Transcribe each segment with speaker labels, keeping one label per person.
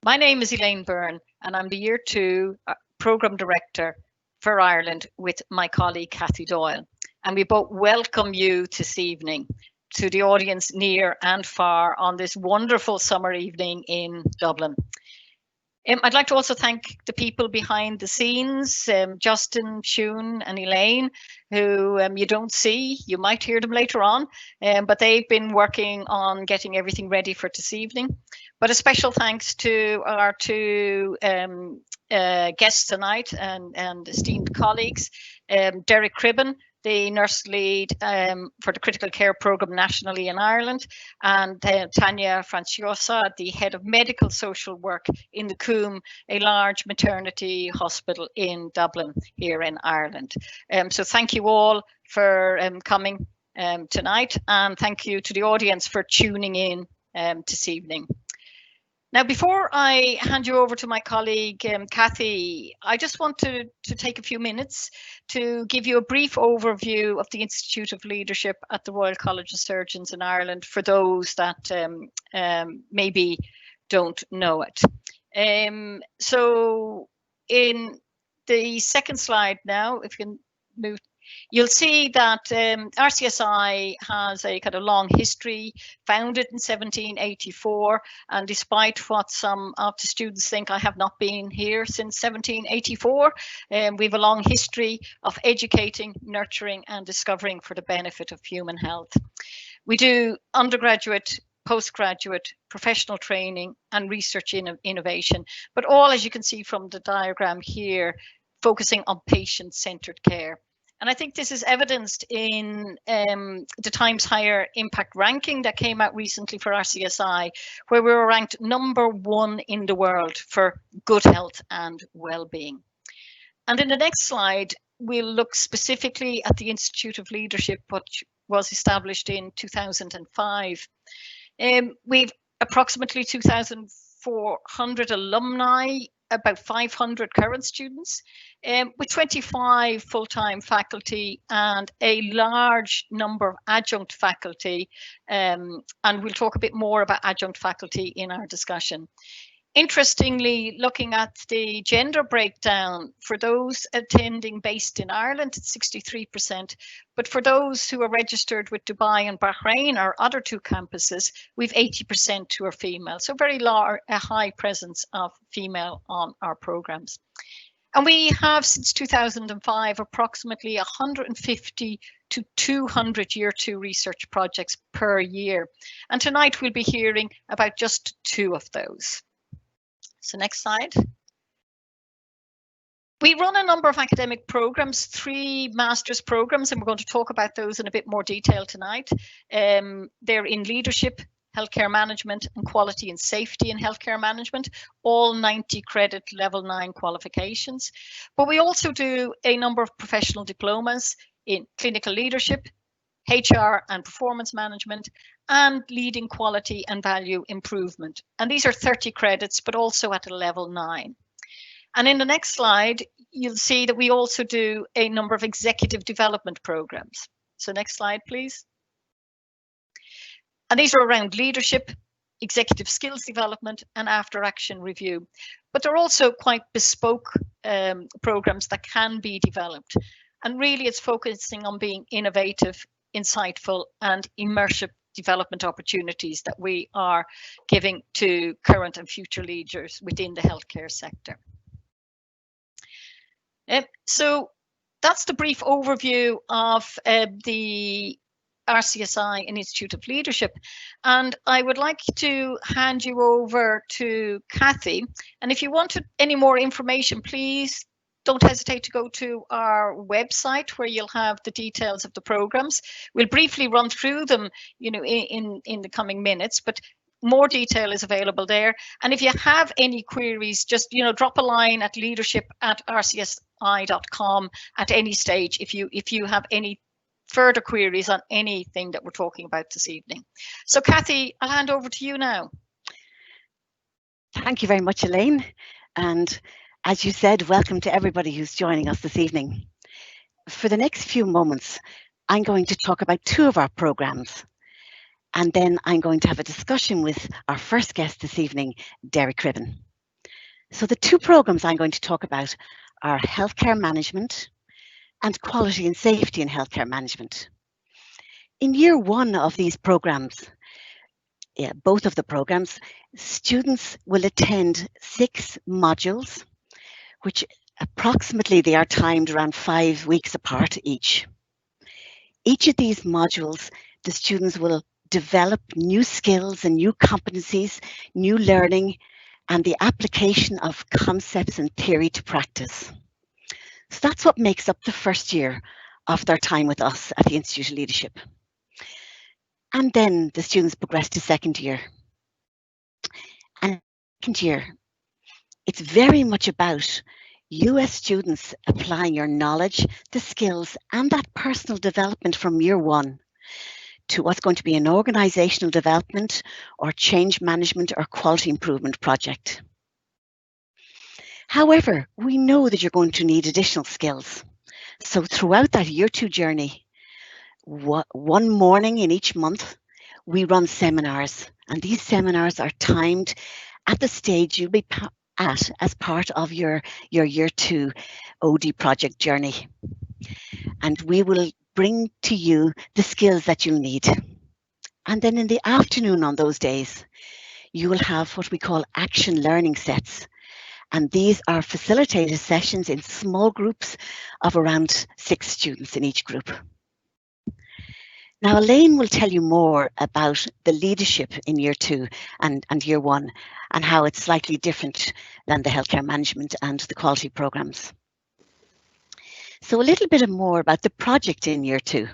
Speaker 1: My name is Elaine Byrne, and I'm the Year 2 Programme Director for Ireland with my colleague Cathy Doyle. And we both welcome you this evening to the audience near and far on this wonderful summer evening in Dublin. I'd like to also thank the people behind the scenes, Justin, Shun and Elaine, who you don't see. You might hear them later on, but they've been working on getting everything ready for this evening. But a special thanks to our two guests tonight and esteemed colleagues, Derek Cribben, the nurse lead for the critical care programme nationally in Ireland, and Tanya Franciosa, the head of medical social work in the Coombe, a large maternity hospital in Dublin here in Ireland. So thank you all for coming tonight, and thank you to the audience for tuning in this evening. Now, before I hand you over to my colleague, Cathy, I just want to take a few minutes to give you a brief overview of the Institute of Leadership at the Royal College of Surgeons in Ireland for those that maybe don't know it. So in the second slide now, if you can move, you'll see that RCSI has a kind of long history, founded in 1784, and despite what some of the students think, I have not been here since 1784. We have a long history of educating, nurturing and discovering for the benefit of human health. We do undergraduate, postgraduate, professional training and research innovation, but all, as you can see from the diagram here, focusing on patient-centered care. And I think this is evidenced in the Times Higher Impact ranking that came out recently for RCSI, where we were ranked #1 in the world for good health and well-being. And in the next slide, we'll look specifically at the Institute of Leadership, which was established in 2005. We've approximately 2,400 alumni, about 500 current students, with 25 full-time faculty and a large number of adjunct faculty. And we'll talk a bit more about adjunct faculty in our discussion. Interestingly, looking at the gender breakdown, for those attending based in Ireland, it's 63%. But for those who are registered with Dubai and Bahrain, our other two campuses, we've 80% who are female. So very large, a high presence of female on our programs. And we have, since 2005, approximately 150 to 200 Year 2 research projects per year. And tonight we'll be hearing about just 2 of those. So next slide. We run a number of academic programs, 3 master's programs, and we're going to talk about those in a bit more detail tonight. They're in leadership, healthcare management, and quality and safety in healthcare management, all 90 credit level 9 qualifications. But we also do a number of professional diplomas in clinical leadership, HR and performance management, and leading quality and value improvement. And these are 30 credits, but also at a level 9. And in the next slide, you'll see that we also do a number of executive development programs. So next slide, please. And these are around leadership, executive skills development, and after action review. But they're also quite bespoke programs that can be developed. And really it's focusing on being innovative, insightful and immersive development opportunities that we are giving to current and future leaders within the healthcare sector. So that's the brief overview of the RCSI and Institute of Leadership. And I would like to hand you over to Cathy. And if you wanted any more information, please don't hesitate to go to our website where you'll have the details of the programs. We'll briefly run through them, in the coming minutes, but more detail is available there. And if you have any queries, just, drop a line at leadership@rcsi.com at any stage if you have any further queries on anything that we're talking about this evening. So Cathy, I'll hand over to you now.
Speaker 2: Thank you very much, Elaine. And as you said, welcome to everybody who's joining us this evening. For the next few moments, I'm going to talk about 2 of our programs. And then I'm going to have a discussion with our first guest this evening, Derek Cribben. So the two programs I'm going to talk about are healthcare management and quality and safety in healthcare management. In year one of these programs, both of the programs, students will attend 6 modules, which approximately they are timed around 5 weeks apart each. Each of these modules, the students will develop new skills and new competencies, new learning, and the application of concepts and theory to practice. So that's what makes up the first year of their time with us at the Institute of Leadership. And then the students progress to second year. And second year, it's very much about you as students applying your knowledge, the skills, and that personal development from year one to what's going to be an organizational development or change management or quality improvement project. However, we know that you're going to need additional skills. So throughout that year 2 journey, one morning in each month, we run seminars, and these seminars are timed at the stage you'll be at as part of your year 2 OD project journey. And we will bring to you the skills that you'll need. And then in the afternoon on those days, you will have what we call action learning sets. And these are facilitated sessions in small groups of around 6 students in each group. Now, Elaine will tell you more about the leadership in year 2 and year 1 and how it's slightly different than the healthcare management and the quality programs. So a little bit more about the project in year 2.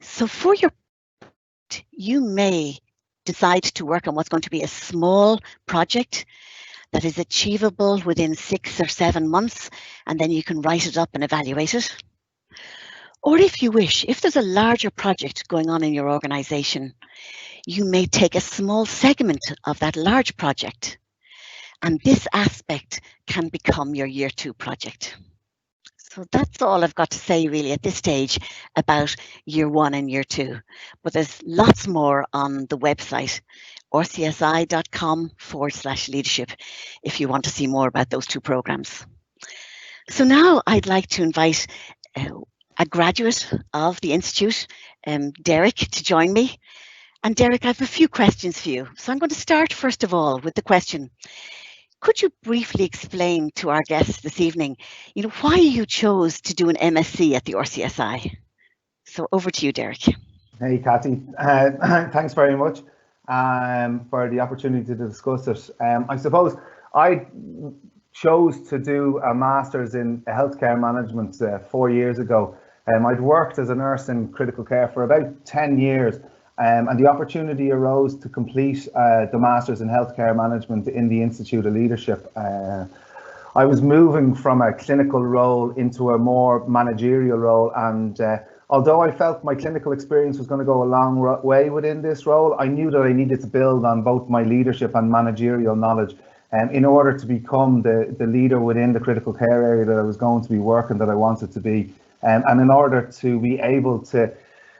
Speaker 2: So for your project, you may decide to work on what's going to be a small project that is achievable within 6 or 7 months, and then you can write it up and evaluate it. Or if you wish, if there's a larger project going on in your organization, you may take a small segment of that large project, and this aspect can become your year 2 project. So that's all I've got to say really at this stage about year 1 and year 2. But there's lots more on the website, rcsi.com/leadership, if you want to see more about those 2 programs. So now I'd like to invite a graduate of the Institute, Derek, to join me. And Derek, I have a few questions for you. So I'm going to start first of all with the question. Could you briefly explain to our guests this evening, why you chose to do an MSc at the RCSI? So over to you, Derek.
Speaker 3: Hey, Cathy. Thanks very much for the opportunity to discuss it. I suppose I chose to do a master's in healthcare management 4 years ago. I'd worked as a nurse in critical care for about 10 years. And the opportunity arose to complete the Masters in Healthcare Management in the Institute of Leadership. I was moving from a clinical role into a more managerial role, and although I felt my clinical experience was going to go a long way within this role, I knew that I needed to build on both my leadership and managerial knowledge in order to become the leader within the critical care area that I was going to be working, that I wanted to be, and in order to be able to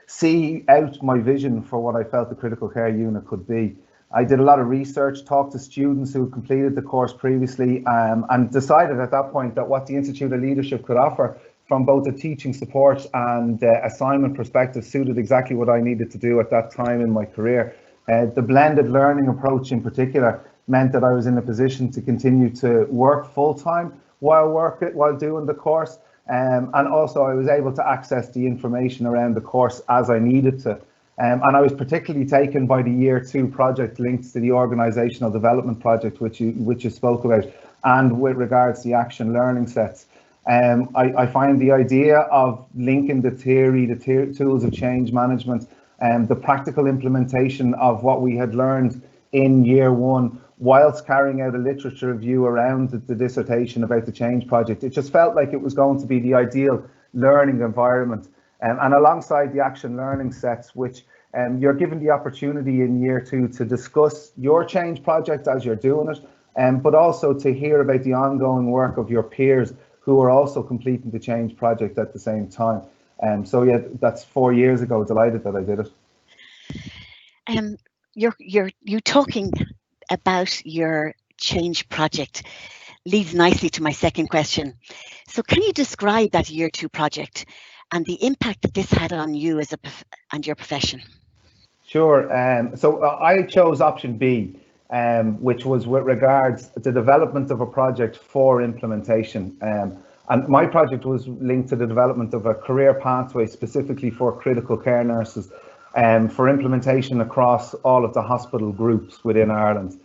Speaker 3: see out my vision for what I felt the critical care unit could be. I did a lot of research, talked to students who completed the course previously, and decided at that point that what the Institute of Leadership could offer from both a teaching support and assignment perspective suited exactly what I needed to do at that time in my career. The blended learning approach in particular meant that I was in a position to continue to work full-time while doing the course. And also I was able to access the information around the course as I needed to. And I was particularly taken by the year 2 project linked to the organizational development project, which you spoke about, and with regards to the action learning sets. I find the idea of linking the theory, the tools of change management, and the practical implementation of what we had learned in year 1, whilst carrying out a literature review around the dissertation about the change project. It just felt like it was going to be the ideal learning environment. And alongside the action learning sets, which you're given the opportunity in year 2 to discuss your change project as you're doing it, but also to hear about the ongoing work of your peers who are also completing the change project at the same time. So yeah, that's 4 years ago. Delighted that I did it.
Speaker 2: You're talking about your change project leads nicely to my second question. So can you describe that year 2 project and the impact that this had on you as and your profession?
Speaker 3: Sure. So I chose option B, which was with regards to the development of a project for implementation. And my project was linked to the development of a career pathway specifically for critical care nurses for implementation across all of the hospital groups within Ireland.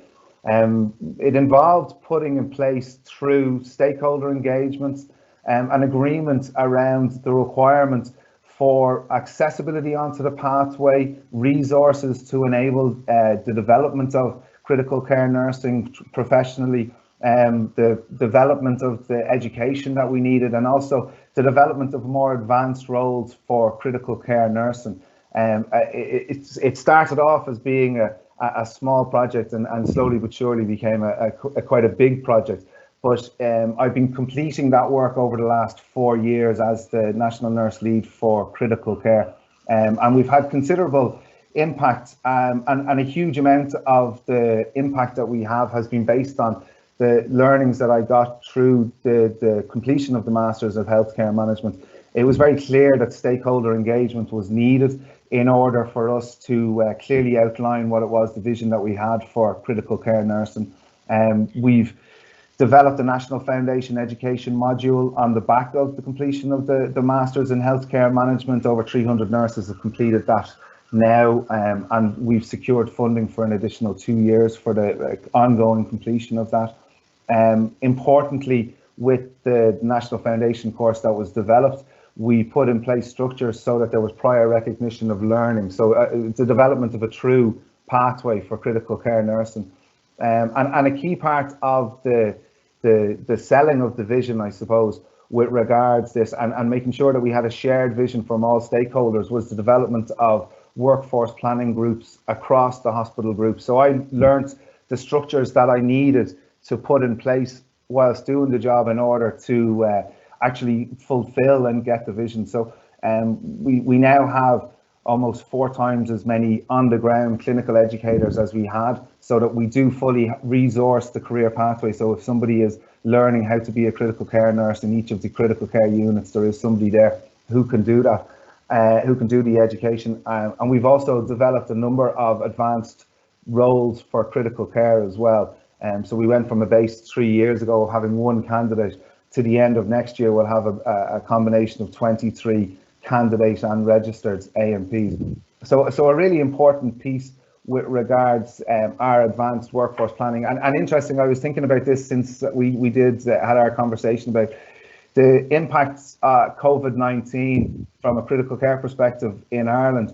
Speaker 3: It involved putting in place through stakeholder engagements an agreement around the requirement for accessibility onto the pathway, resources to enable the development of critical care nursing professionally, the development of the education that we needed, and also the development of more advanced roles for critical care nursing. It started off as being a small project and slowly but surely became quite a big project. But I've been completing that work over the last 4 years as the National Nurse Lead for Critical Care. And we've had considerable impact, and a huge amount of the impact that we have has been based on the learnings that I got through the completion of the Masters of Healthcare Management. It was very clear that stakeholder engagement was needed in order for us to clearly outline what it was, the vision that we had for critical care nursing. We've developed a National Foundation education module on the back of the completion of the Masters in Healthcare Management. Over 300 nurses have completed that now, and we've secured funding for an additional 2 years for the ongoing completion of that. Importantly, with the National Foundation course that was developed, we put in place structures so that there was prior recognition of learning. So it's the development of a true pathway for critical care nursing. And a key part of the selling of the vision, I suppose, with regards this and making sure that we had a shared vision from all stakeholders was the development of workforce planning groups across the hospital group. So I learned the structures that I needed to put in place whilst doing the job in order to actually fulfill and get the vision. So we now have almost 4 times as many on-the-ground clinical educators as we had, so that we do fully resource the career pathway. So if somebody is learning how to be a critical care nurse in each of the critical care units, there is somebody there who can do that, who can do the education. And we've also developed a number of advanced roles for critical care as well. So we went from a base 3 years ago of having 1 candidate to the end of next year. We'll have a combination of 23 candidate and registered AMPs. So a really important piece with regards our advanced workforce planning. And interesting, I was thinking about this since we had our conversation about the impacts COVID-19 from a critical care perspective in Ireland.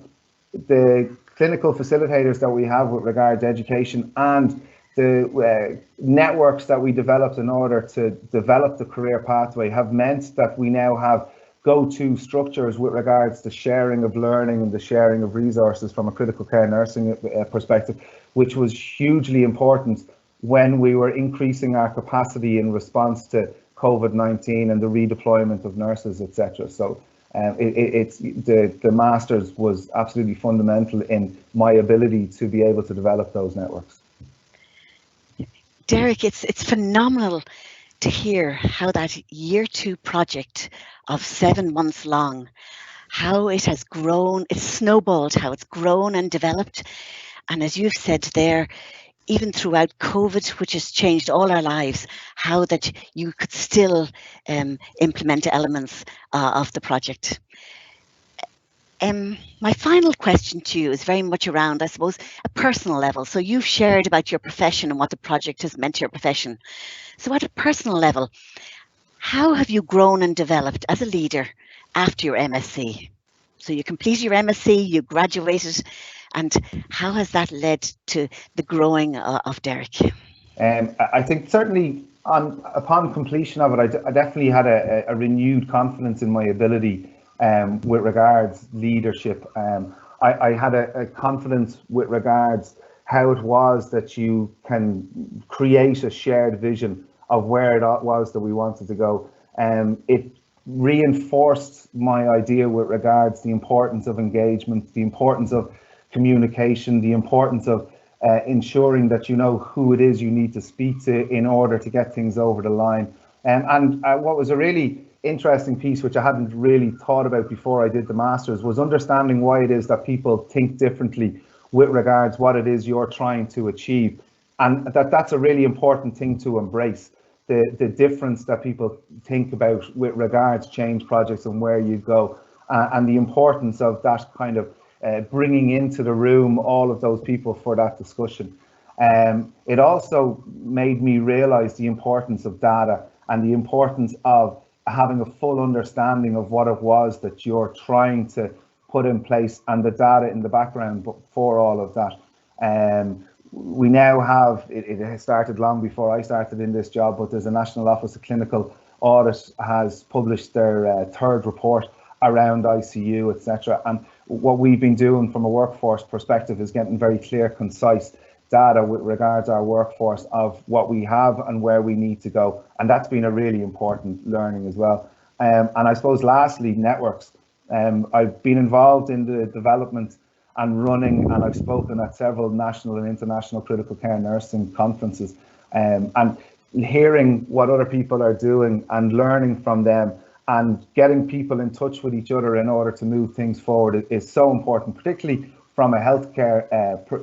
Speaker 3: The clinical facilitators that we have with regard to education and the networks that we developed in order to develop the career pathway have meant that we now have go-to structures with regards to sharing of learning and the sharing of resources from a critical care nursing perspective, which was hugely important when we were increasing our capacity in response to COVID-19 and the redeployment of nurses, etc. So the Masters was absolutely fundamental in my ability to be able to develop those networks.
Speaker 2: Derek, it's phenomenal to hear how that year 2 project of 7 months long, how it has grown, it's snowballed, how it's grown and developed. And as you've said there, even throughout COVID, which has changed all our lives, how that you could still implement elements of the project. My final question to you is very much around, I suppose, a personal level. So you've shared about your profession and what the project has meant to your profession. So at a personal level, how have you grown and developed as a leader after your MSc? So you completed your MSc, you graduated, and how has that led to the growing of Derek?
Speaker 3: I think certainly upon completion of it, I definitely had a renewed confidence in my ability with regards leadership. I had a confidence with regards how it was that you can create a shared vision of where it was that we wanted to go. It reinforced my idea with regards to the importance of engagement, the importance of communication, the importance of ensuring that you know who it is you need to speak to in order to get things over the line. And what was a really interesting piece, which I hadn't really thought about before I did the Masters, was understanding why it is that people think differently with regards what it is you're trying to achieve. And that's a really important thing to embrace, the difference that people think about with regards change projects and where you go, and the importance of that kind of bringing into the room all of those people for that discussion. It also made me realize the importance of data and the importance of having a full understanding of what it was that you're trying to put in place and the data in the background for all of that. We now have, it started long before I started in this job, but there's a National Office of Clinical Audit has published their third report around ICU, etc. And what we've been doing from a workforce perspective is getting very clear, concise data with regards to our workforce of what we have and where we need to go. And that's been a really important learning as well. And I suppose lastly, networks. I've been involved in the development and running, and I've spoken at several national and international critical care nursing conferences, and hearing what other people are doing and learning from them and getting people in touch with each other in order to move things forward is so important, particularly from a healthcare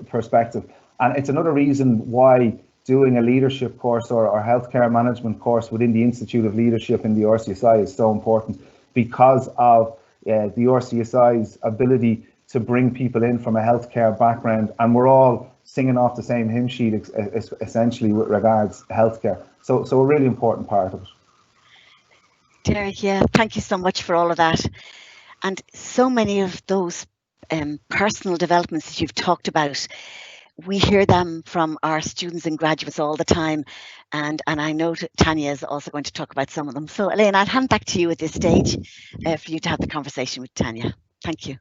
Speaker 3: perspective. And it's another reason why doing a leadership course or healthcare management course within the Institute of Leadership in the RCSI is so important, because of the RCSI's ability to bring people in from a healthcare background, and we're all singing off the same hymn sheet essentially with regards to healthcare. So a really important part of it.
Speaker 2: Derek, yeah, thank you so much for all of that. And so many of those personal developments that you've talked about, we hear them from our students and graduates all the time. And I know Tanya is also going to talk about some of them. So Elaine, I'll hand back to you at this stage for you to have the conversation with Tanya. Thank you.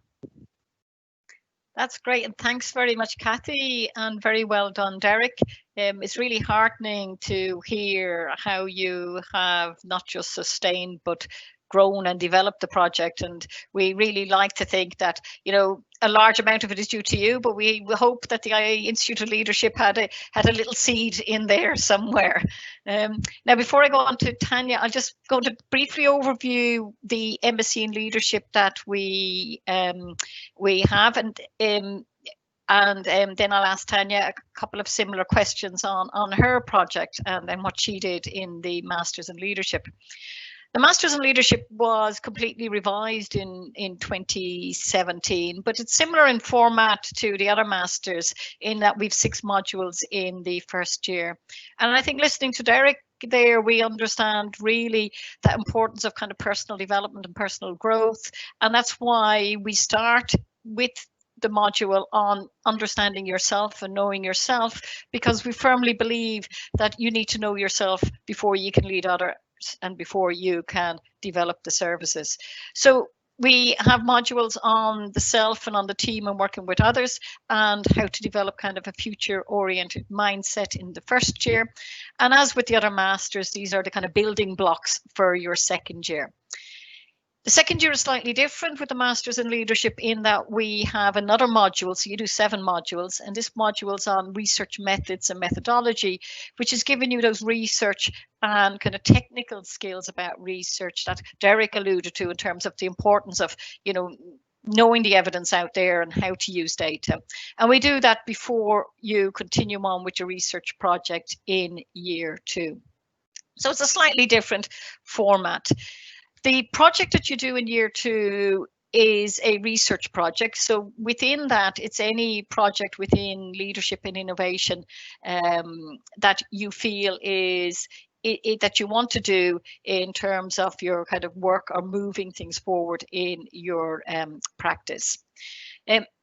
Speaker 1: That's great, and thanks very much, Cathy, and very well done, Derek. It's really heartening to hear how you have not just sustained but grown and developed the project, and we really like to think that, you know, a large amount of it is due to you, but we hope that the Institute of Leadership had a little seed in there somewhere. Now, before I go on to Tanya, I'm just going to briefly overview the embassy in leadership that we have, and then I'll ask Tanya a couple of similar questions on her project and then what she did in the Masters in Leadership. The Masters in Leadership was completely revised in 2017, but it's similar in format to the other Masters in that we've 6 modules in the first year. And I think listening to Derek there, we understand really the importance of kind of personal development and personal growth. And that's why we start with the module on understanding yourself and knowing yourself, because we firmly believe that you need to know yourself before you can lead others and before you can develop the services. So we have modules on the self and on the team and working with others, and how to develop kind of a future oriented mindset in the first year. And as with the other masters, these are the kind of building blocks for your second year. The second year is slightly different with the Masters in Leadership in that we have another module. So you do 7 modules, and this module is on research methods and methodology, which is giving you those research and kind of technical skills about research that Derek alluded to in terms of the importance of, you know, knowing the evidence out there and how to use data. And we do that before you continue on with your research project in year 2. So it's a slightly different format. The project that you do in year 2 is a research project. So within that, it's any project within leadership and innovation that you feel is that you want to do in terms of your kind of work or moving things forward in your practice.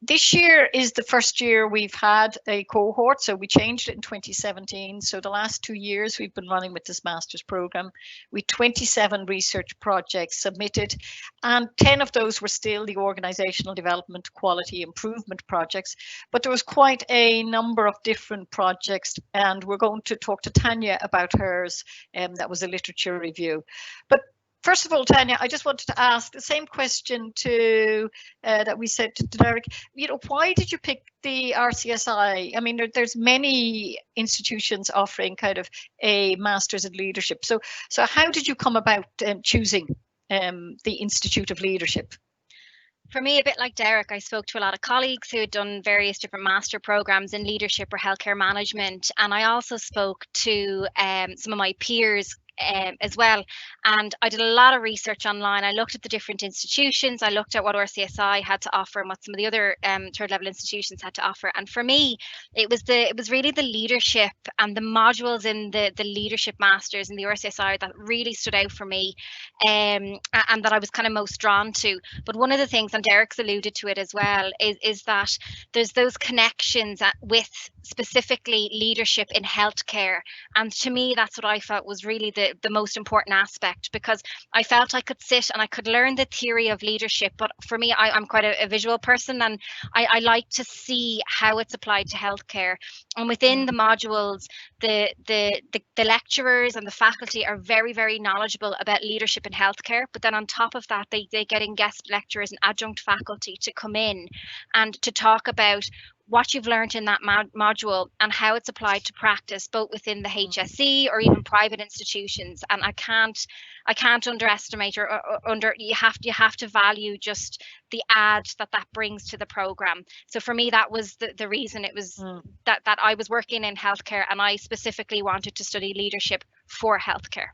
Speaker 1: This year is the first year we've had a cohort, so we changed it in 2017. So the last 2 years we've been running with this master's program. We 27 research projects submitted, and 10 of those were still the organizational development quality improvement projects, but there was quite a number of different projects, and we're going to talk to Tanya about hers. That was a literature review. But first of all, Tanya, I just wanted to ask the same question to that we said to Derek. You know, why did you pick the RCSI? I mean, there's many institutions offering kind of a master's in leadership. So how did you come about choosing the Institute of Leadership?
Speaker 4: For me, a bit like Derek, I spoke to a lot of colleagues who had done various different master programs in leadership or healthcare management. And I also spoke to some of my peers as well. And I did a lot of research online. I looked at the different institutions. I looked at what RCSI had to offer and what some of the other third level institutions had to offer. And for me, it was really the leadership and the modules in the leadership masters in the RCSI that really stood out for me, and that I was kind of most drawn to. But one of the things, and Derek's alluded to it as well, is that there's those connections with specifically leadership in healthcare. And to me, that's what I felt was really the most important aspect, because I felt I could sit and I could learn the theory of leadership. But for me, I'm quite a visual person, and I like to see how it's applied to healthcare. And within the modules, the lecturers and the faculty are very, very knowledgeable about leadership in healthcare. But then on top of that, they get in guest lecturers and adjunct faculty to come in and to talk about what you've learned in that module and how it's applied to practice, both within the HSE or even private institutions. And I can't underestimate you have to value just the add that brings to the program. So for me, that was the reason it was that I was working in healthcare, and I specifically wanted to study leadership for healthcare.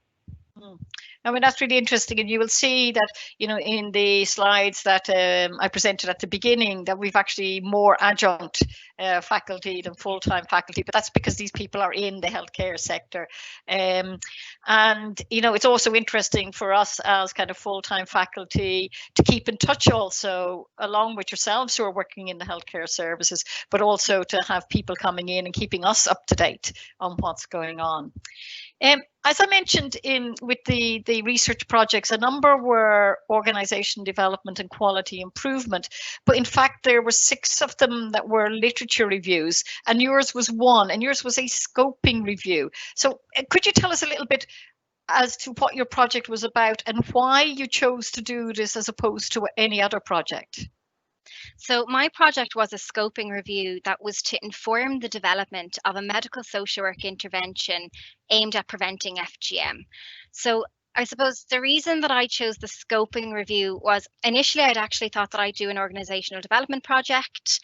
Speaker 1: I mean, that's really interesting. And you will see that, you know, in the slides that I presented at the beginning, that we've actually more adjunct faculty than full-time faculty, but that's because these people are in the healthcare sector. And, you know, it's also interesting for us as kind of full-time faculty to keep in touch also, along with yourselves who are working in the healthcare services, but also to have people coming in and keeping us up to date on what's going on. As I mentioned with the research projects, a number were organisation development and quality improvement, but in fact there were 6 of them that were literature reviews, and yours was one, and yours was a scoping review. So could you tell us a little bit as to what your project was about and why you chose to do this as opposed to any other project?
Speaker 4: So my project was a scoping review that was to inform the development of a medical social work intervention aimed at preventing FGM. So I suppose the reason that I chose the scoping review was initially I'd actually thought that I'd do an organizational development project.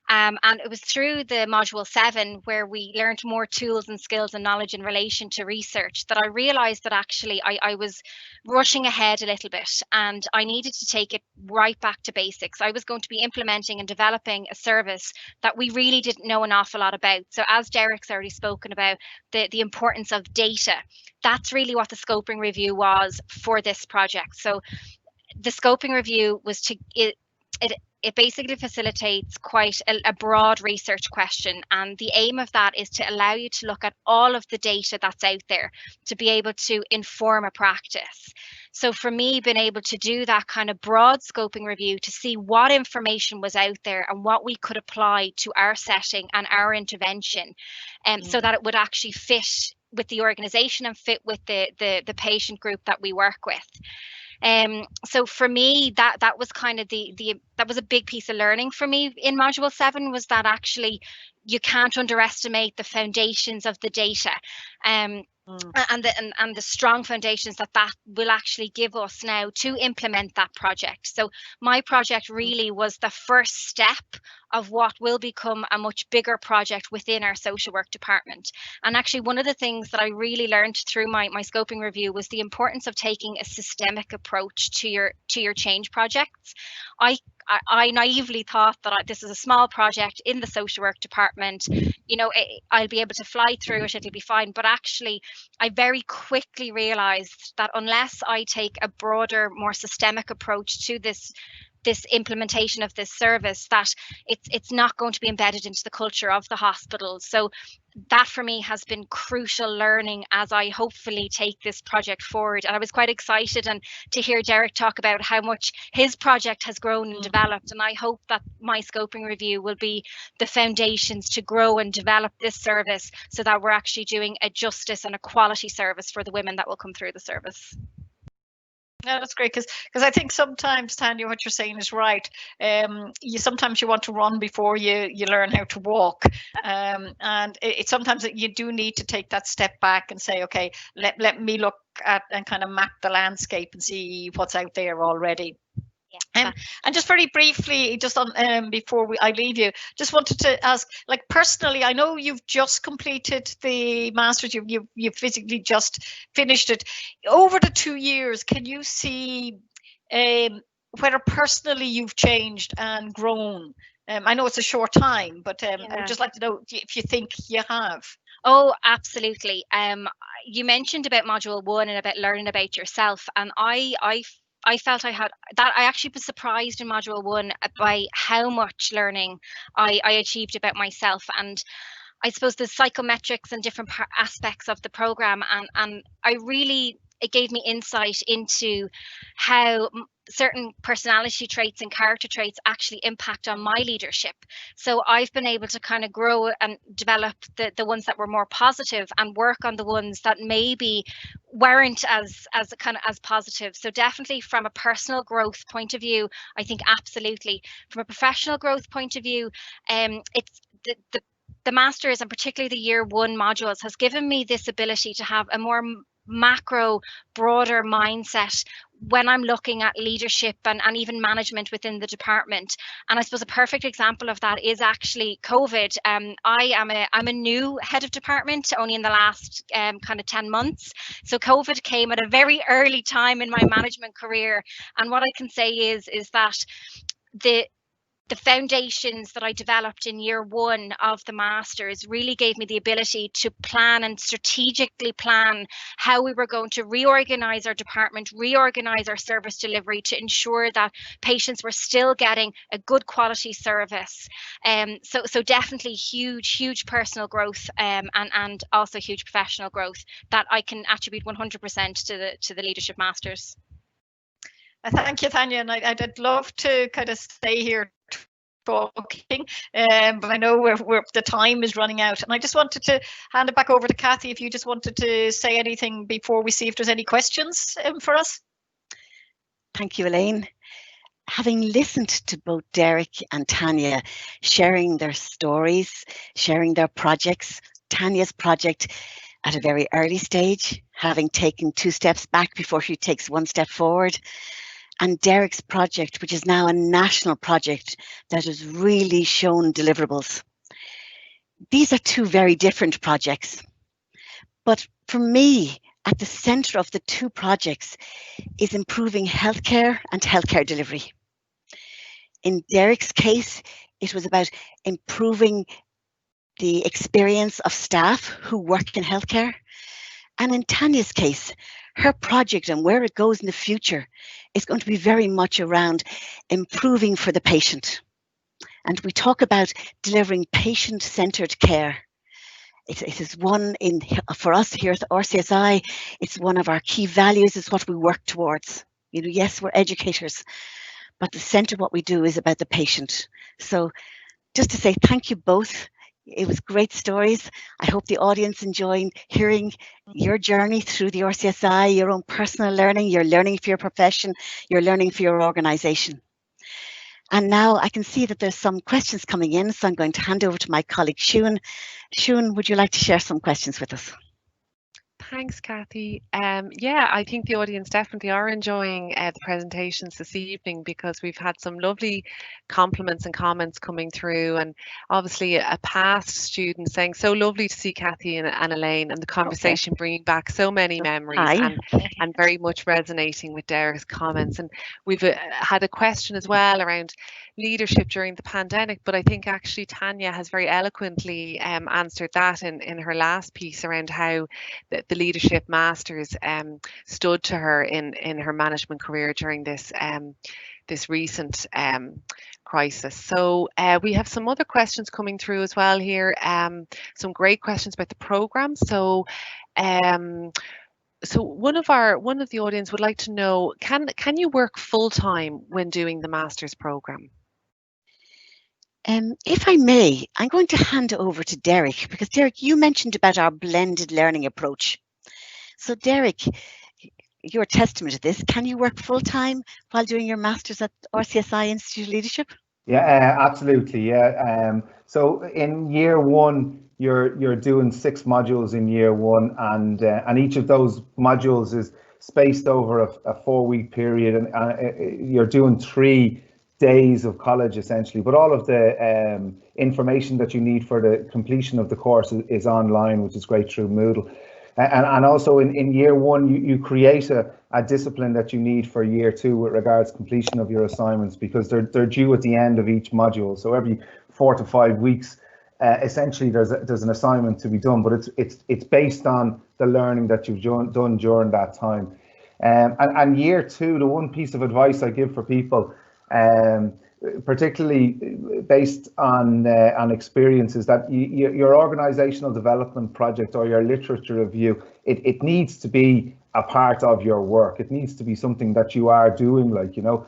Speaker 4: And it was through the module 7 where we learned more tools and skills and knowledge in relation to research that I realized that actually I was rushing ahead a little bit, and I needed to take it right back to basics. I was going to be implementing and developing a service that we really didn't know an awful lot about. So as Derek's already spoken about, the importance of data, that's really what the scoping review was for this project. So the scoping review was it basically facilitates quite a broad research question, and the aim of that is to allow you to look at all of the data that's out there to be able to inform a practice. So for me, being able to do that kind of broad scoping review to see what information was out there and what we could apply to our setting and our intervention, so that it would actually fit with the organization and fit with the patient group that we work with. So for me, that was kind of that was a big piece of learning for me in module 7, was that actually you can't underestimate the foundations of the data. And the strong foundations that will actually give us now to implement that project. So my project really was the first step of what will become a much bigger project within our social work department. And actually one of the things that I really learned through my scoping review was the importance of taking a systemic approach to your change projects. I naively thought that this is a small project in the social work department, you know, I'll be able to fly through it, it'll be fine. But actually, I very quickly realized that unless I take a broader, more systemic approach to this implementation of this service, that it's not going to be embedded into the culture of the hospital. So that for me has been crucial learning as I hopefully take this project forward. And I was quite excited to hear Derek talk about how much his project has grown and developed. And I hope that my scoping review will be the foundations to grow and develop this service so that we're actually doing a justice and a quality service for the women that will come through the service.
Speaker 1: Yeah, that's great because I think sometimes, Tanya, what you're saying is right. Sometimes you want to run before you learn how to walk, and sometimes you do need to take that step back and say, okay, let me look at and kind of map the landscape and see what's out there already.
Speaker 4: Yeah.
Speaker 1: And just very briefly, just on before I leave you, just wanted to ask, like personally, I know you've just completed the master's, you've physically just finished it. Over the 2 years, can you see whether personally you've changed and grown? I know it's a short time, but I would just like to know if you think you have.
Speaker 4: Oh, absolutely. You mentioned about module 1 and about learning about yourself, and I felt I had that. I actually was surprised in module 1 by how much learning I achieved about myself, and I suppose the psychometrics and different aspects of the program, and it gave me insight into how certain personality traits and character traits actually impact on my leadership. So I've been able to kind of grow and develop the ones that were more positive and work on the ones that maybe weren't as positive. So definitely from a personal growth point of view, I think absolutely. From a professional growth point of view, it's the masters and particularly the year 1 modules has given me this ability to have a more macro, broader mindset when I'm looking at leadership and even management within the department. And I suppose a perfect example of that is actually COVID. I'm a new head of department only in the last kind of 10 months. So COVID came at a very early time in my management career. And what I can say is that the foundations that I developed in year 1 of the masters really gave me the ability to plan and strategically plan how we were going to reorganize our department, reorganize our service delivery to ensure that patients were still getting a good quality service. So definitely huge personal growth and also huge professional growth that I can attribute 100% to the leadership masters.
Speaker 1: Thank you, Tanya, and I'd love to kind of stay here talking, but I know the time is running out, and I just wanted to hand it back over to Cathy if you just wanted to say anything before we see if there's any questions for us.
Speaker 2: Thank you, Elaine. Having listened to both Derek and Tanya sharing their stories, sharing their projects, Tanya's project at a very early stage, having taken 2 steps back before she takes 1 step forward, and Derek's project, which is now a national project that has really shown deliverables. These are 2 very different projects. But for me, at the centre of the 2 projects is improving healthcare and healthcare delivery. In Derek's case, it was about improving the experience of staff who work in healthcare. And in Tanya's case, her project and where it goes in the future is going to be very much around improving for the patient. And we talk about delivering patient-centered care. It is one for us here at the RCSI, it's one of our key values, it's what we work towards. You know, yes, we're educators, but the centre of what we do is about the patient. So just to say thank you both. It was great stories. I hope the audience enjoyed hearing your journey through the RCSI, your own personal learning, your learning for your profession, your learning for your organisation. And now I can see that there's some questions coming in, so I'm going to hand over to my colleague, Siún. Siún, would you like to share some questions with us?
Speaker 5: Thanks, Cathy. Yeah, I think the audience definitely are enjoying the presentations this evening because we've had some lovely compliments and comments coming through, and obviously a past student saying so lovely to see Cathy and Elaine, and the conversation bringing back so many memories and very much resonating with Derek's comments. And we've had a question as well around leadership during the pandemic, but I think actually Tanya has very eloquently answered that in her last piece around how the leadership masters stood to her in her management career during this this recent crisis. So we have some other questions coming through as well here. Some great questions about the program. So so one of the audience would like to know, can you work full-time when doing the master's program?
Speaker 2: If I may, I'm going to hand over to Derek, because Derek, you mentioned about our blended learning approach. So Derek, you're a testament to this. Can you work full-time while doing your Masters at RCSI Institute of Leadership?
Speaker 3: Yeah, absolutely. Yeah. So in year one, you're doing 6 modules in year one, and each of those modules is spaced over a 4-week period, and you're doing 3 days of college essentially. But all of the information that you need for the completion of the course is online, which is great through Moodle. And also in year one, you create a discipline that you need for year 2 with regards to completion of your assignments, because they're due at the end of each module. So every 4 to 5 weeks, essentially there's an assignment to be done, but it's based on the learning that you've done during that time. And year 2, the one piece of advice I give for people, particularly based on experiences, that your organizational development project or your literature review, it needs to be a part of your work. It needs to be something that you are doing, like, you know,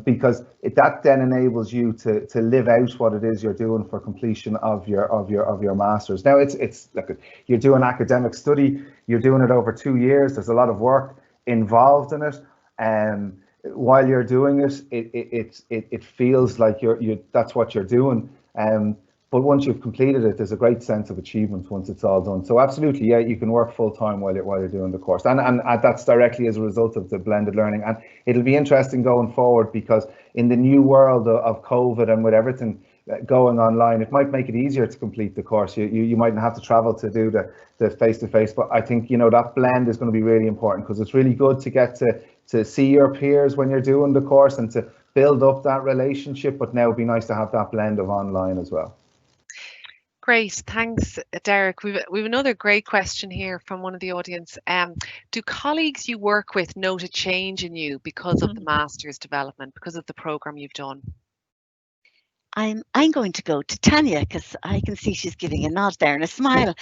Speaker 3: because that then enables you to live out what it is you're doing for completion of your masters. Now it's look, you're doing academic study, you're doing it over 2 years. There's a lot of work involved in it, while you're doing it, it feels like that's what you're doing. But once you've completed it, there's a great sense of achievement once it's all done. So absolutely, yeah, you can work full time while you're doing the course, and that's directly as a result of the blended learning. And it'll be interesting going forward, because in the new world of COVID and with everything going online, it might make it easier to complete the course. You mightn't have to travel to do the face-to-face, but I think, you know, that blend is going to be really important, because it's really good to get to see your peers when you're doing the course and to build up that relationship, but now it'd be nice to have that blend of online as well.
Speaker 5: Great, thanks, Derek. We've another great question here from one of the audience. Do colleagues you work with note a change in you because of the master's development, because of the program you've done?
Speaker 2: I'm going to go to Tanya, because I can see she's giving a nod there and a smile.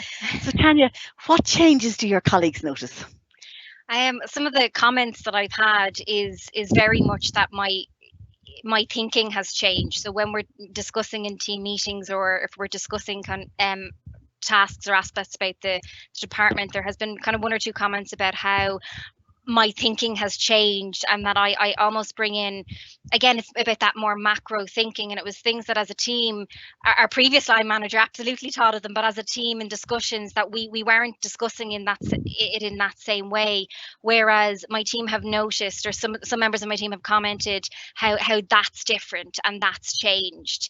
Speaker 2: So Tanya, what changes do your colleagues notice?
Speaker 4: Some of the comments that I've had is very much that my thinking has changed. So when we're discussing in team meetings, or if we're discussing tasks or aspects about the department, there has been kind of 1 or 2 comments about how my thinking has changed, and that I almost bring in, again, it's about that more macro thinking. And it was things that as a team, our previous line manager absolutely taught of them, but as a team in discussions that we weren't discussing in that same way. Whereas my team have noticed, or some members of my team have commented how that's different and that's changed.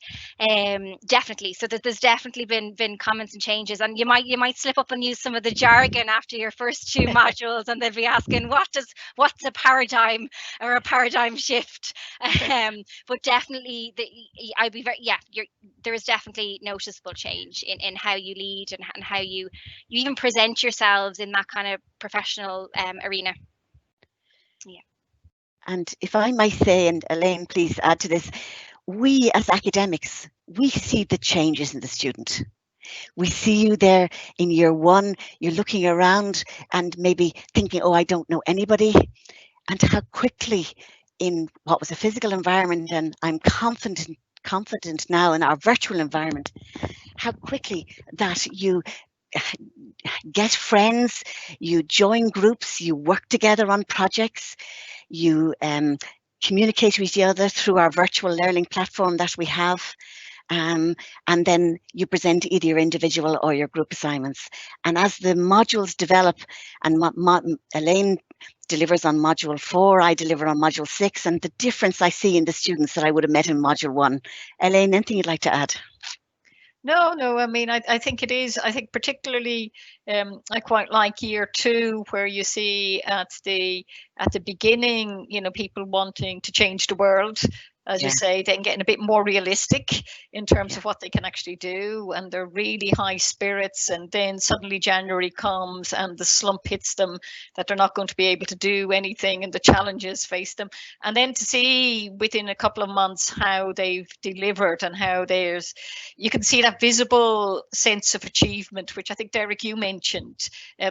Speaker 4: Definitely. So there's definitely been comments and changes, and you might slip up and use some of the jargon after your first 2 modules, and they'll be asking, what's a paradigm or a paradigm shift? But definitely, I'd be very, there is definitely noticeable change in how you lead and how you even present yourselves in that kind of professional arena. Yeah.
Speaker 2: And if I might say, and Elaine, please add to this, we as academics, we see the changes in the student. We see you there in year 1, you're looking around and maybe thinking, oh, I don't know anybody, and how quickly in what was a physical environment, and I'm confident now in our virtual environment, how quickly that you get friends, you join groups, you work together on projects, you communicate with each other through our virtual learning platform that we have. And then you present either your individual or your group assignments. And as the modules develop, and Elaine delivers on module 4, I deliver on module 6, and the difference I see in the students that I would have met in module 1. Elaine, anything you'd like to add?
Speaker 1: No, I mean, I think it is. I think particularly I quite like year 2, where you see at the beginning, you know, people wanting to change the world, as you say, then getting a bit more realistic in terms of what they can actually do, and they're really high spirits, and then suddenly January comes and the slump hits them, that they're not going to be able to do anything, and the challenges face them. And then to see within a couple of months how they've delivered, and how you can see that visible sense of achievement, which I think, Derek, you mentioned,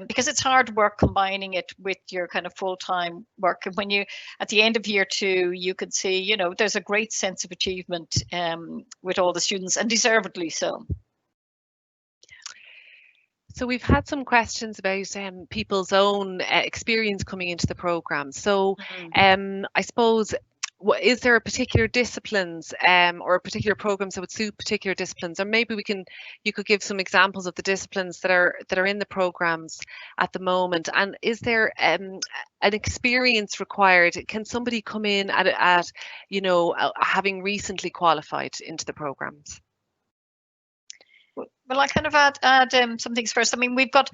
Speaker 1: because it's hard work combining it with your kind of full-time work. And when you, at the end of year 2, you could see, you know, there's a great sense of achievement with all the students, and deservedly so.
Speaker 5: So we've had some questions about people's own experience coming into the program. So I suppose, is there a particular disciplines or particular programs that would suit particular disciplines? Or maybe you could give some examples of the disciplines that are in the programs at the moment. And is there an experience required? Can somebody come in at having recently qualified into the programs?
Speaker 1: Well, I kind of add some things first. I mean, we've got,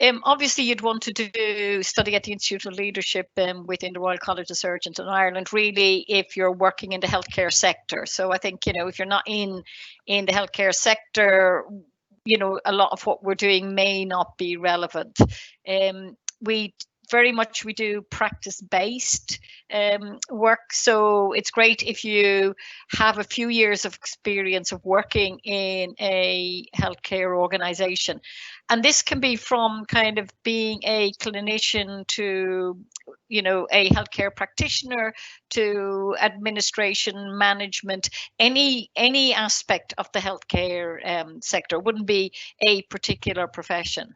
Speaker 1: obviously you'd want to study at the Institute of Leadership within the Royal College of Surgeons in Ireland, really, if you're working in the healthcare sector. So I think, if you're not in the healthcare sector, a lot of what we're doing may not be relevant. We do practice-based work. So it's great if you have a few years of experience of working in a healthcare organization. And this can be from kind of being a clinician to, a healthcare practitioner, to administration, management, any aspect of the healthcare sector. Wouldn't be a particular profession.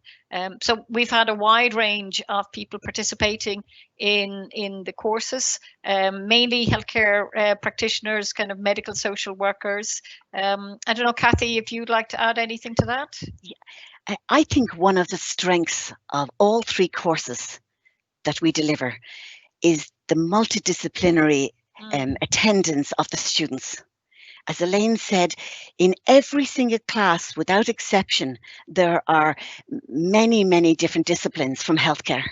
Speaker 1: So we've had a wide range of people participating in the courses, mainly healthcare practitioners, kind of medical social workers. I don't know, Cathy, if you'd like to add anything to that?
Speaker 2: Yeah. I think one of the strengths of all three courses that we deliver is the multidisciplinary attendance of the students. As Elaine said, in every single class, without exception, there are many, many different disciplines from healthcare.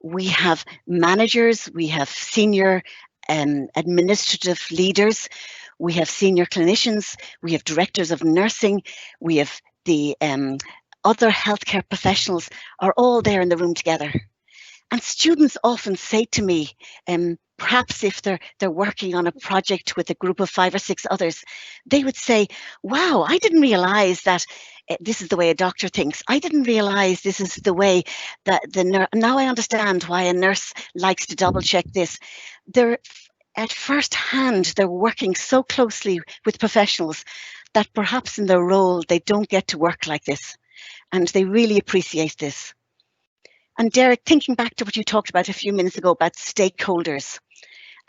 Speaker 2: We have managers, we have senior administrative leaders, we have senior clinicians, we have directors of nursing, we have the other healthcare professionals are all there in the room together. And students often say to me, perhaps if they're working on a project with a group of 5 or 6 others, they would say, wow, I didn't realize that this is the way a doctor thinks. I didn't realize this is the way that now I understand why a nurse likes to double check this. They're at first hand, they're working so closely with professionals that perhaps in their role, they don't get to work like this. And they really appreciate this. And Derek, thinking back to what you talked about a few minutes ago about stakeholders,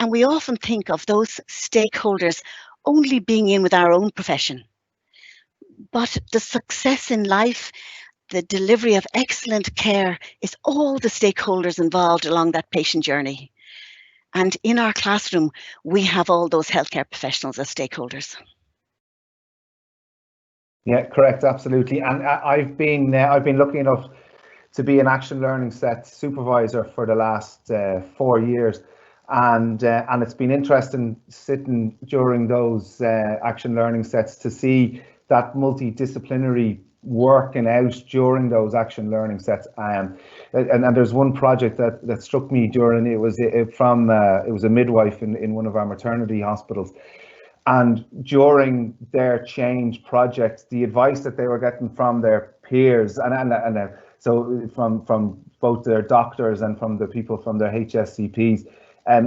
Speaker 2: and we often think of those stakeholders only being in with our own profession. But the success in life, the delivery of excellent care is all the stakeholders involved along that patient journey. And in our classroom, we have all those healthcare professionals as stakeholders.
Speaker 3: Yeah, correct, absolutely. And I've been lucky enough to be an action learning set supervisor for the last 4 years, and it's been interesting sitting during those action learning sets to see that multidisciplinary working out during those action learning sets. And there's one project that struck me during it was a midwife in one of our maternity hospitals. And during their change project, the advice that they were getting from their peers so from both their doctors and from the people from their HSCPs,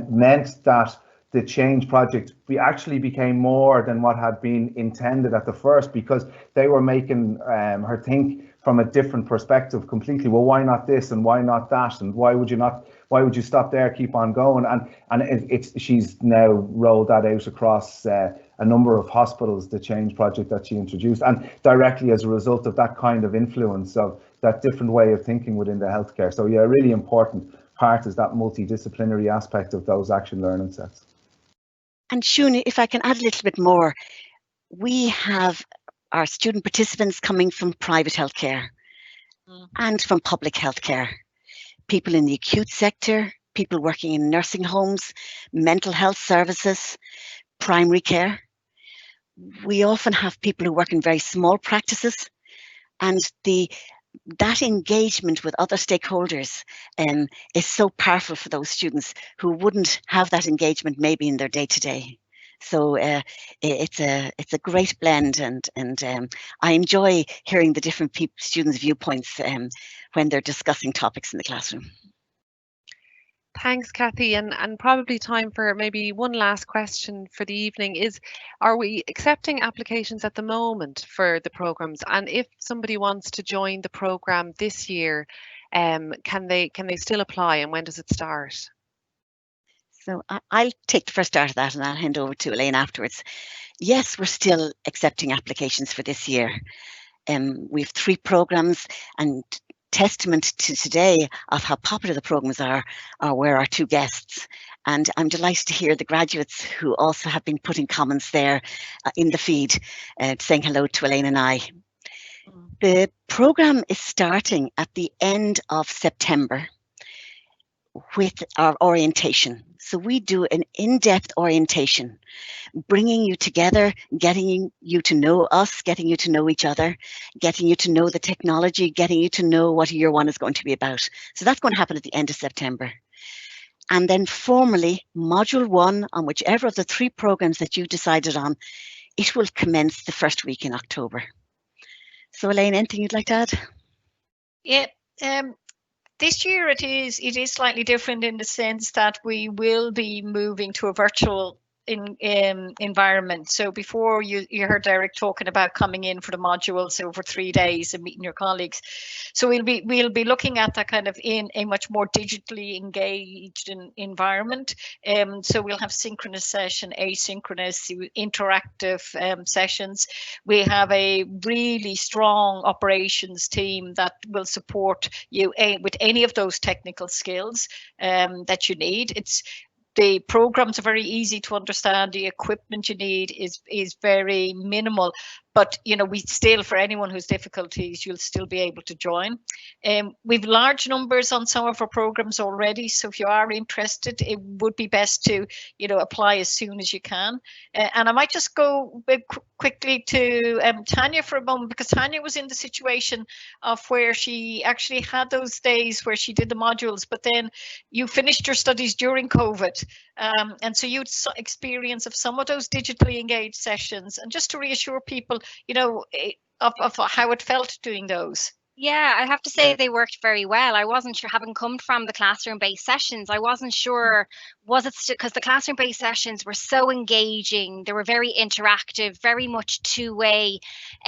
Speaker 3: meant that the change project actually became more than what had been intended at the first, because they were making her think from a different perspective completely. Well, why not this and why not that, and why would you stop there, keep on going? And she's now rolled that out across a number of hospitals, the change project that she introduced, and directly as a result of that kind of influence of that different way of thinking within the healthcare. So yeah, a really important part is that multidisciplinary aspect of those action learning sets.
Speaker 2: And Shuni, if I can add a little bit more, we have our student participants coming from private healthcare and from public healthcare, people in the acute sector, people working in nursing homes, mental health services, primary care. We often have people who work in very small practices, and that engagement with other stakeholders is so powerful for those students who wouldn't have that engagement maybe in their day-to-day. So it's a great blend, and I enjoy hearing the different students' viewpoints when they're discussing topics in the classroom.
Speaker 5: Thanks, Cathy. And probably time for maybe one last question for the evening is, are we accepting applications at the moment for the programs? And if somebody wants to join the program this year, can they still apply, and when does it start?
Speaker 2: So I'll take the first start of that and I'll hand over to Elaine afterwards. Yes, we're still accepting applications for this year. We have 3 programs, and testament to today of how popular the programs are were our 2 guests. And I'm delighted to hear the graduates who also have been putting comments there in the feed, saying hello to Elaine and I. The program is starting at the end of September with our orientation. So we do an in-depth orientation, bringing you together, getting you to know us, getting you to know each other, getting you to know the technology, getting you to know what year 1 is going to be about. So that's going to happen at the end of September. And then formally, module 1 on whichever of the 3 programs that you decided on, it will commence the first week in October. So Elaine, anything you'd like to add?
Speaker 1: Yeah. This year it is slightly different in the sense that we will be moving to a virtual environment. So before you heard Derek talking about coming in for the modules over 3 days and meeting your colleagues. So we'll be looking at that kind of in a much more digitally engaged environment. So we'll have synchronous session, asynchronous, interactive sessions. We have a really strong operations team that will support you with any of those technical skills that you need. The programs are very easy to understand. The equipment you need is very minimal, but we still, for anyone who's difficulties, you'll still be able to join. We've large numbers on some of our programs already, so if you are interested, it would be best to apply as soon as you can. And I might just go quickly to Tanya for a moment, because Tanya was in the situation of where she actually had those days where she did the modules, but then you finished your studies during COVID. And so you'd experience of some of those digitally engaged sessions, and just to reassure people, of how it felt doing those.
Speaker 4: Yeah, I have to say they worked very well. I wasn't sure, having come from the classroom-based sessions, I wasn't sure, was it because the classroom-based sessions were so engaging, they were very interactive, very much two-way,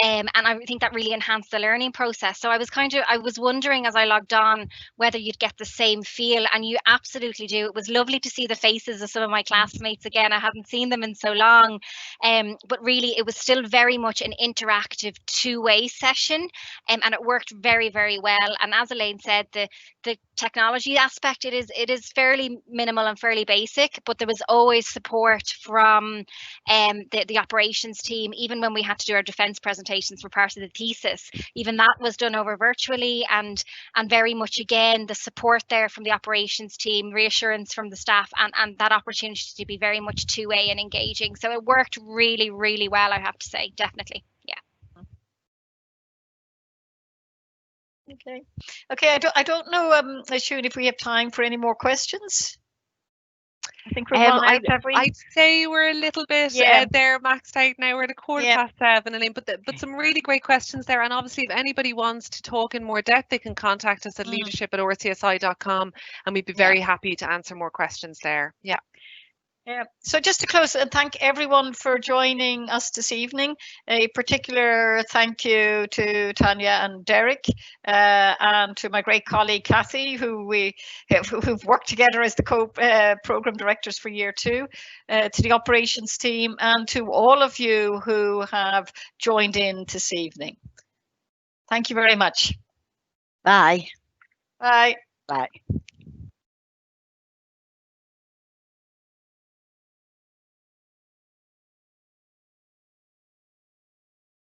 Speaker 4: and I think that really enhanced the learning process. So I was wondering as I logged on whether you'd get the same feel, and you absolutely do. It was lovely to see the faces of some of my classmates again. I hadn't seen them in so long, but really it was still very much an interactive two-way session, and it worked very, very well. And as Elaine said, the technology aspect, it is fairly minimal and fairly basic, but there was always support from the operations team. Even when we had to do our defence presentations for part of the thesis, even that was done over virtually, and very much again the support there from the operations team, reassurance from the staff, and that opportunity to be very much two-way and engaging. So it worked really, really well, I have to say, definitely.
Speaker 1: Okay. I don't know, Shun, if we have time for any more questions. I think we're run out, have we?
Speaker 5: I'd say we're a little bit there maxed out now. We're at 7:15, Elaine, but some really great questions there. And obviously, if anybody wants to talk in more depth, they can contact us at leadership@rcsi.com, and we'd be very happy to answer more questions there. Yeah.
Speaker 1: So just to close, and thank everyone for joining us this evening. A particular thank you to Tanya and Derek, and to my great colleague Cathy, who've worked together as the program directors for year 2, to the operations team, and to all of you who have joined in this evening. Thank you very much.
Speaker 2: Bye.
Speaker 1: Bye.
Speaker 2: Bye.